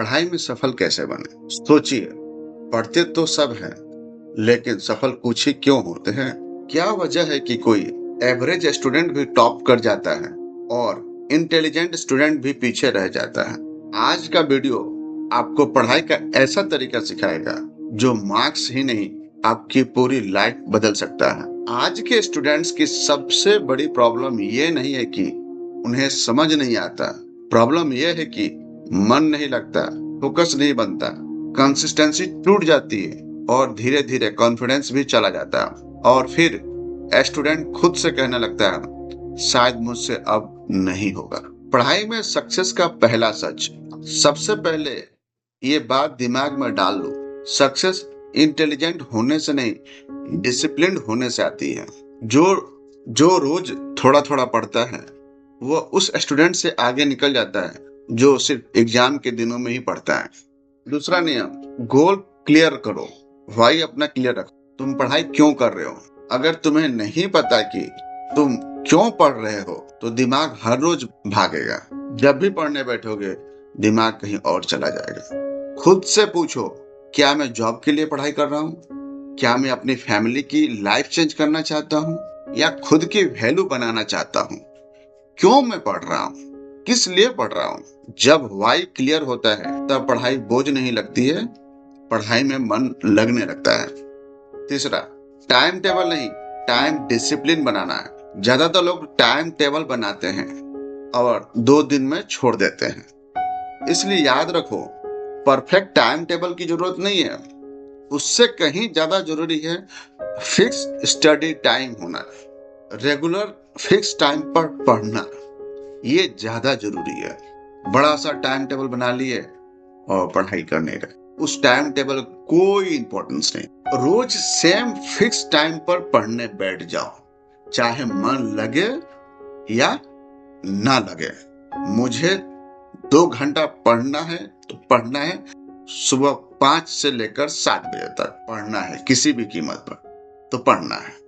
पढ़ाई में सफल कैसे बने? सोचिए, पढ़ते तो सब हैं, लेकिन सफल कुछ ही क्यों होते हैं? क्या वजह है कि कोई एवरेज स्टूडेंट भी टॉप कर जाता है और इंटेलिजेंट स्टूडेंट भी पीछे रह जाता है? आज का वीडियो आपको पढ़ाई का ऐसा तरीका सिखाएगा जो मार्क्स ही नहीं, आपकी पूरी लाइफ बदल सकता है। आज के स्टूडेंट्स की सबसे बड़ी प्रॉब्लम ये नहीं है कि उन्हें समझ नहीं आता, प्रॉब्लम यह है कि मन नहीं लगता, फोकस नहीं बनता, कंसिस्टेंसी टूट जाती है और धीरे धीरे कॉन्फिडेंस भी चला जाता है। और फिर स्टूडेंट खुद से कहने लगता है, शायद मुझसे अब नहीं होगा। पढ़ाई में सक्सेस का पहला सच, सबसे पहले ये बात दिमाग में डाल लो, सक्सेस इंटेलिजेंट होने से नहीं, डिसिप्लिन्ड होने से आती है। जो रोज थोड़ा थोड़ा पढ़ता है वो उस स्टूडेंट से आगे निकल जाता है जो सिर्फ एग्जाम के दिनों में ही पढ़ता है। दूसरा नियम, गोल क्लियर करो, व्हाई अपना क्लियर रखो। तुम पढ़ाई क्यों कर रहे हो? अगर तुम्हें नहीं पता कि तुम क्यों पढ़ रहे हो तो दिमाग हर रोज भागेगा। जब भी पढ़ने बैठोगे दिमाग कहीं और चला जाएगा। खुद से पूछो, क्या मैं जॉब के लिए पढ़ाई कर रहा हूँ? क्या मैं अपनी फैमिली की लाइफ चेंज करना चाहता हूँ या खुद की वैल्यू बनाना चाहता हूँ? क्यों मैं पढ़ रहा हूँ? किस लिए पढ़ रहा हूँ? जब वाई क्लियर होता है तब पढ़ाई बोझ नहीं लगती है, पढ़ाई में मन लगने लगता है। तीसरा, टाइम टेबल नहीं, टाइम डिसिप्लिन बनाना है। ज्यादातर लोग टाइम टेबल बनाते हैं और 2 दिन में छोड़ देते हैं। इसलिए याद रखो, परफेक्ट टाइम टेबल की जरूरत नहीं है, उससे कहीं ज्यादा जरूरी है फिक्स स्टडी टाइम होना, रेगुलर फिक्स टाइम पर पढ़ना। ये ज्यादा जरूरी है। बड़ा सा टाइम टेबल बना लिए और पढ़ाई करने गए, उस टाइम टेबल कोई इंपॉर्टेंस नहीं। रोज सेम फिक्स टाइम पर पढ़ने बैठ जाओ, चाहे मन लगे या ना लगे। मुझे 2 घंटा पढ़ना है तो पढ़ना है, सुबह 5 से लेकर 7 बजे तक पढ़ना है, किसी भी कीमत पर तो पढ़ना है।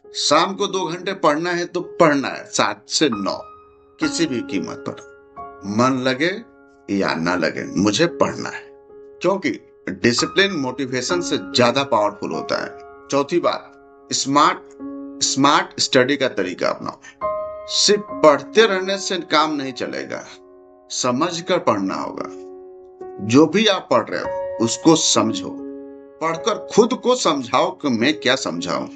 शाम को 2 घंटे पढ़ना है तो पढ़ना है, 7 से 9, किसी भी कीमत पर। मन लगे या ना लगे, मुझे पढ़ना है, क्योंकि डिसिप्लिन मोटिवेशन से ज्यादा पावरफुल होता है। चौथी बात, स्मार्ट स्टडी का तरीका अपनाओ। सिर्फ पढ़ते रहने से काम नहीं चलेगा, समझ कर पढ़ना होगा। जो भी आप पढ़ रहे हो उसको समझो, पढ़कर खुद को समझाओ कि मैं क्या समझाऊं।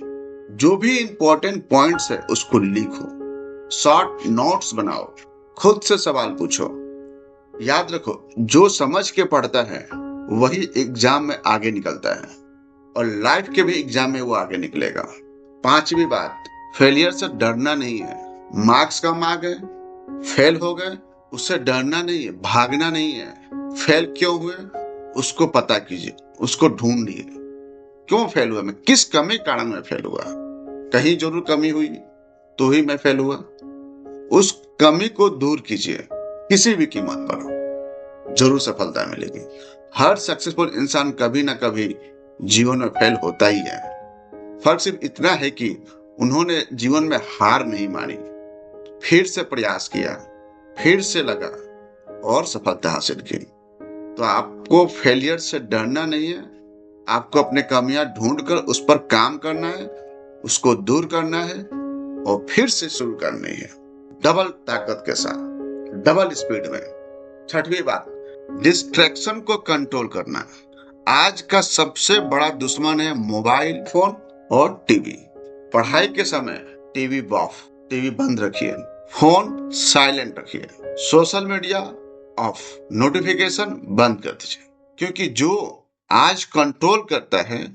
जो भी इंपॉर्टेंट पॉइंट्स है उसको लिखो, शॉर्ट नोट्स बनाओ, खुद से सवाल पूछो। याद रखो, जो समझ के पढ़ता है वही एग्जाम में आगे निकलता है और लाइफ के भी एग्जाम में वो आगे निकलेगा। 5वीं बात, फेलियर से डरना नहीं है। मार्क्स कम आ गए, फेल हो गए, उससे डरना नहीं है, भागना नहीं है। फेल क्यों हुए उसको पता कीजिए, उसको ढूंढिए, क्यों फेल हुआ, मैं किस कमी कारण में फेल हुआ। कहीं जरूर कमी हुई तो ही मैं फेल हुआ, उस कमी को दूर कीजिए। किसी भी कीमत पर जरूर सफलता मिलेगी। हर सक्सेसफुल इंसान कभी ना कभी जीवन में फेल होता ही है। फर्क सिर्फ इतना है कि उन्होंने जीवन में हार नहीं मानी, फिर से प्रयास किया, फिर से लगा और सफलता हासिल की। तो आपको फेलियर से डरना नहीं है, आपको अपने कमियां ढूंढकर उस पर काम करना है, उसको दूर करना है और फिर से शुरू करनी है, डबल ताकत के साथ, डबल स्पीड में। 6वीं बात, डिस्ट्रैक्शन को कंट्रोल करना। आज का सबसे बड़ा दुश्मन है मोबाइल फोन और टीवी। पढ़ाई के समय टीवी बंद रखिए, फोन साइलेंट रखिए, सोशल मीडिया ऑफ, नोटिफिकेशन बंद कर दीजिए। क्योंकि जो आज कंट्रोल करता है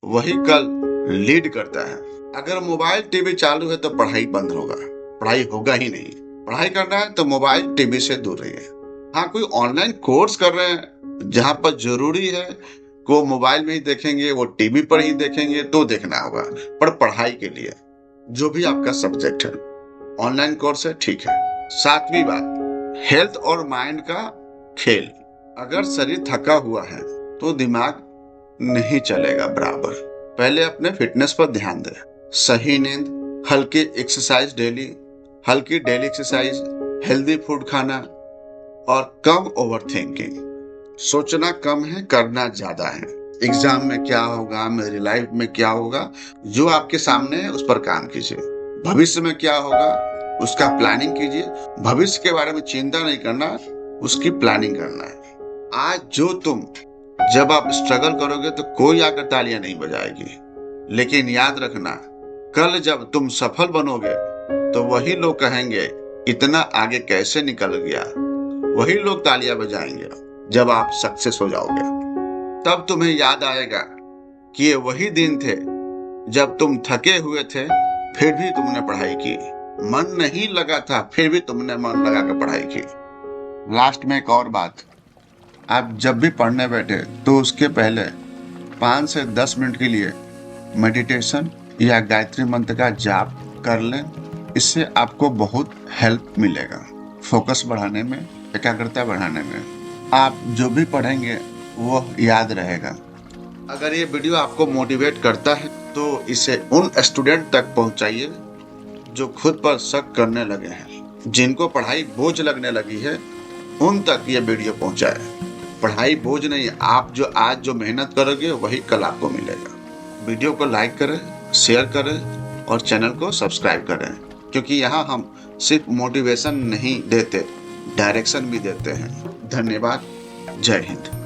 वही कल लीड करता है। अगर मोबाइल टीवी चालू है तो पढ़ाई बंद होगा, पढ़ाई होगा ही नहीं। पढ़ाई करना है तो मोबाइल टीवी से दूर रहिए। हाँ, कोई ऑनलाइन कोर्स कर रहे हैं जहां पर जरूरी है को मोबाइल में ही देखेंगे, वो टीवी पर ही देखेंगे तो देखना होगा। पर पढ़ाई के लिए जो भी आपका सब्जेक्ट है, ऑनलाइन कोर्स है, ठीक है। 7वीं बात, हेल्थ और माइंड का खेल। अगर शरीर थका हुआ है तो दिमाग नहीं चलेगा बराबर। पहले अपने फिटनेस पर ध्यान दें, सही नींद, हल्की एक्सरसाइज एक्सरसाइज, हेल्दी फूड खाना और कम ओवर थिंकिंग। सोचना कम है, करना ज्यादा है। एग्जाम में क्या होगा, मेरी लाइफ में क्या होगा, जो आपके सामने है उस पर काम कीजिए। भविष्य में क्या होगा उसका प्लानिंग कीजिए। भविष्य के बारे में चिंता नहीं करना, उसकी प्लानिंग करना है। आज जब आप स्ट्रगल करोगे तो कोई आकर तालियां नहीं बजाएगी, लेकिन याद रखना, कल जब तुम सफल बनोगे तो वही लोग कहेंगे इतना आगे कैसे निकल गया। वही लोग तालियां बजाएंगे जब आप सक्सेस हो जाओगे। तब तुम्हें याद आएगा कि ये वही दिन थे जब तुम थके हुए थे फिर भी तुमने पढ़ाई की, मन नहीं लगा था फिर भी तुमने मन लगा कर पढ़ाई की। लास्ट में एक और बात, आप जब भी पढ़ने बैठे तो उसके पहले 5 से 10 मिनट के लिए मेडिटेशन या गायत्री मंत्र का जाप कर लें। इससे आपको बहुत हेल्प मिलेगा फोकस बढ़ाने में, एकाग्रता बढ़ाने में। आप जो भी पढ़ेंगे वो याद रहेगा। अगर ये वीडियो आपको मोटिवेट करता है तो इसे उन स्टूडेंट तक पहुंचाइए जो खुद पर शक करने लगे हैं, जिनको पढ़ाई बोझ लगने लगी है, उन तक ये वीडियो पहुंचाए। पढ़ाई बोझ नहीं, आप आज जो मेहनत करोगे वही कल आपको मिलेगा। वीडियो को लाइक करें, शेयर करें और चैनल को सब्सक्राइब करें, क्योंकि यहाँ हम सिर्फ मोटिवेशन नहीं देते, डायरेक्शन भी देते हैं। धन्यवाद। जय हिंद।